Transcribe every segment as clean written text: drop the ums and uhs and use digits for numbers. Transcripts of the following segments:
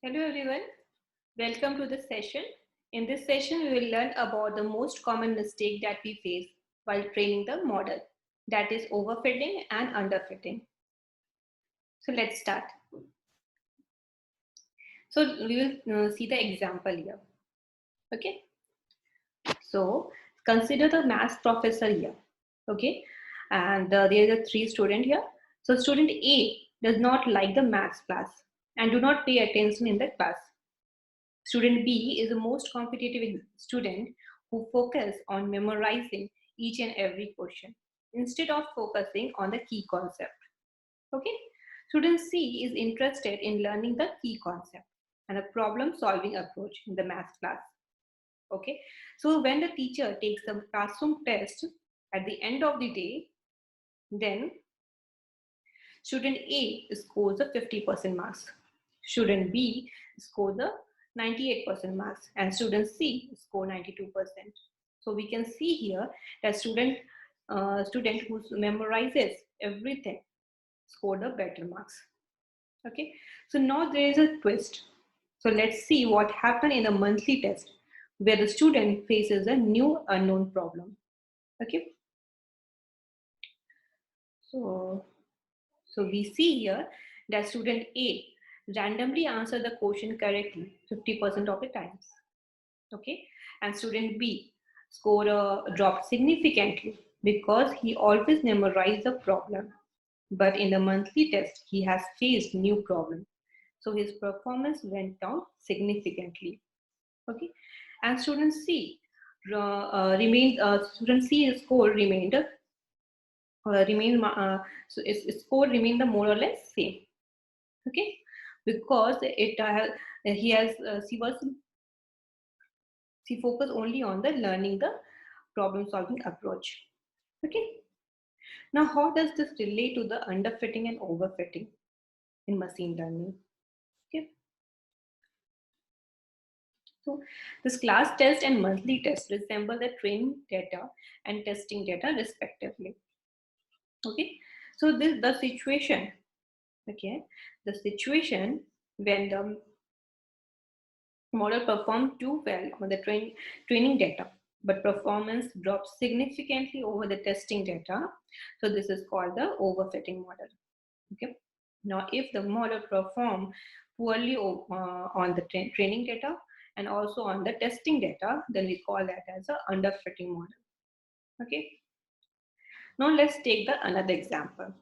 Hello everyone, welcome to this session. In this session, we will learn about the most common mistake that we face while training the model, that is overfitting and underfitting. So let's start. So we will see the example here. Okay. So consider the math professor here. Okay. And there are three students here. So student A does not like the maths class and do not pay attention in the class. Student B is the most competitive student who focus on memorizing each and every question instead of focusing on the key concept. Okay. Student C is interested in learning the key concept and a problem solving approach in the math class. Okay. So when the teacher takes the classroom test at the end of the day, then student A scores the 50% marks. Student B scores the 98% marks and student C score 92%. So we can see here that student who memorizes everything scored the better marks. Okay, so now there is a twist. So let's see what happened in a monthly test where the student faces a new unknown problem. Okay, so we see here that student A randomly answered the question correctly 50% of the times. Okay, and student B score dropped significantly because he always memorized the problem. But in the monthly test, he has faced new problem. So his performance went down significantly. Okay, and student C score remained so its score remained the more or less same. Okay, because it he has she focused only on the learning the problem solving approach. Okay, now how does this relate to the underfitting and overfitting in machine learning? Okay, so this class test and monthly test resemble the training data and testing data respectively. Okay, so this the situation. Okay, the situation when the model performed too well on the training data, but performance dropped significantly over the testing data. So this is called the overfitting model. Okay. Now, if the model performed poorly on the training data and also on the testing data, then we call that as a underfitting model. Okay. Now let's take the another example.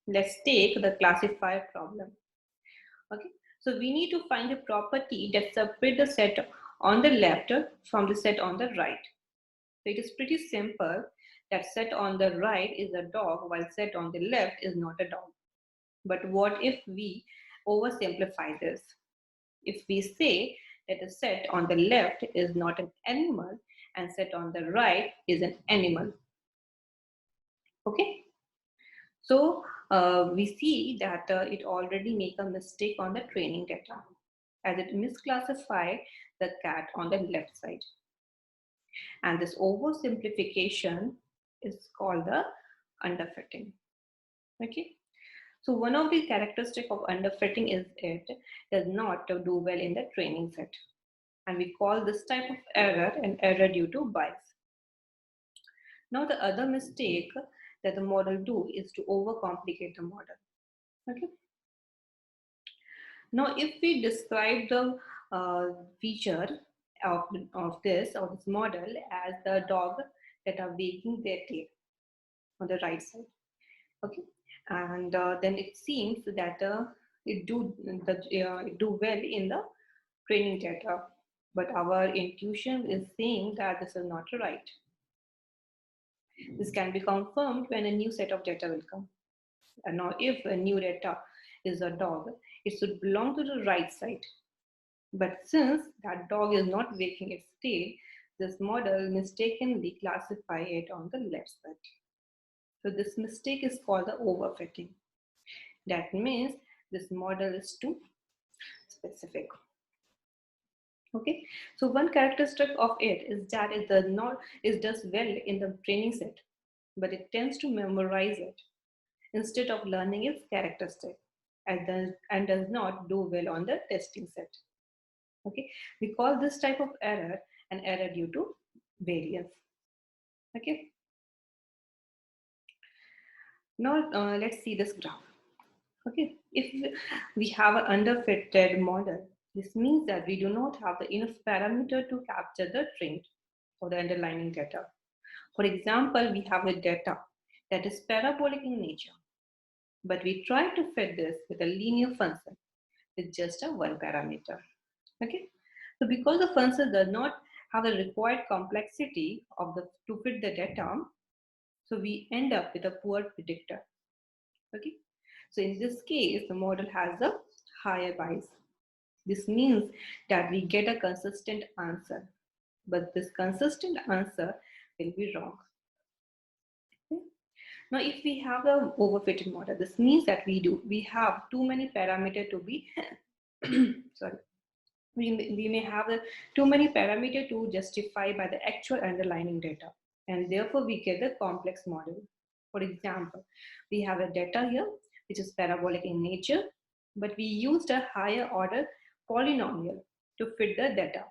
Let's take the classifier problem. Okay, so we need to find a property that separates the set on the left from the set on the right. So it is pretty simple that set on the right is a dog while set on the left is not a dog. But what if we oversimplify this? If we say that the set on the left is not an animal and set on the right is an animal. Okay, so we see that it already make a mistake on the training data as it misclassified the cat on the left side. And this oversimplification is called the underfitting. Okay. So one of the characteristics of underfitting is it does not do well in the training set. And we call this type of error an error due to bias. Now the other mistake that the model do is to overcomplicate the model. Okay. Now if we describe the feature of this model as the dog that are wagging their tail on the right side. Okay, and then it seems that it do well in the training data, but our intuition is saying that this is not right. This can be confirmed when a new set of data will come. And now, if a new data is a dog, it should belong to the right side. But since that dog is not wagging its tail, this model mistakenly classify it on the left side. So this mistake is called the overfitting. That means this model is too specific. Okay, so one characteristic of it is that it does well in the training set, but it tends to memorize it instead of learning its characteristic and does not do well on the testing set. Okay, we call this type of error an error due to variance. Okay, now let's see this graph. Okay, if we have an underfitted model, this means that we do not have the enough parameter to capture the trend or the underlying data. For example, we have a data that is parabolic in nature, but we try to fit this with a linear function with just a one parameter. Okay, so because the function does not have the required complexity of the to fit the data, so we end up with a poor predictor. Okay, so in this case, the model has a higher bias. This means that we get a consistent answer, but this consistent answer will be wrong. Okay? Now, if we have the overfitted model, this means that we have too many parameters to be sorry. We may have too many parameters to justify by the actual underlying data, and therefore we get a complex model. For example, we have a data here which is parabolic in nature, but we used a higher order polynomial to fit the data.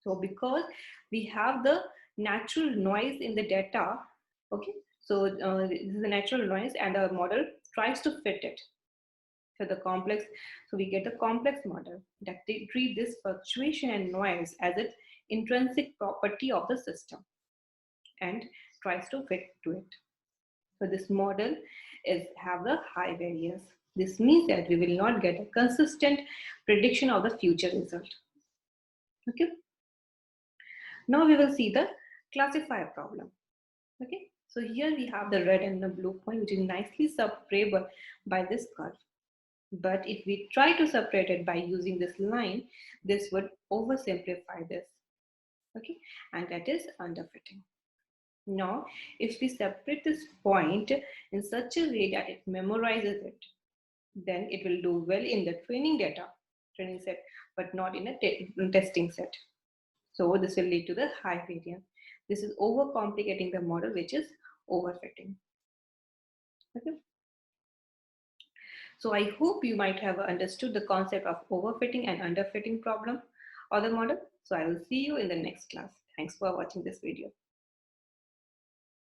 So because we have the natural noise in the data, okay, so this is a natural noise and the model tries to fit it. So the complex, so we get the complex model that they treat this fluctuation and noise as an intrinsic property of the system and tries to fit to it. So this model is have the high variance. This means that we will not get a consistent prediction of the future result. Okay. Now we will see the classifier problem. Okay. So here we have the red and the blue point, which is nicely separable by this curve. But if we try to separate it by using this line, this would oversimplify this. Okay, and that is underfitting. Now, if we separate this point in such a way that it memorizes it, then it will do well in the training set, but not in a testing set. So this will lead to the high variance. This is overcomplicating the model, which is overfitting. Okay. So I hope you might have understood the concept of overfitting and underfitting problem or the model. So I will see you in the next class. Thanks for watching this video.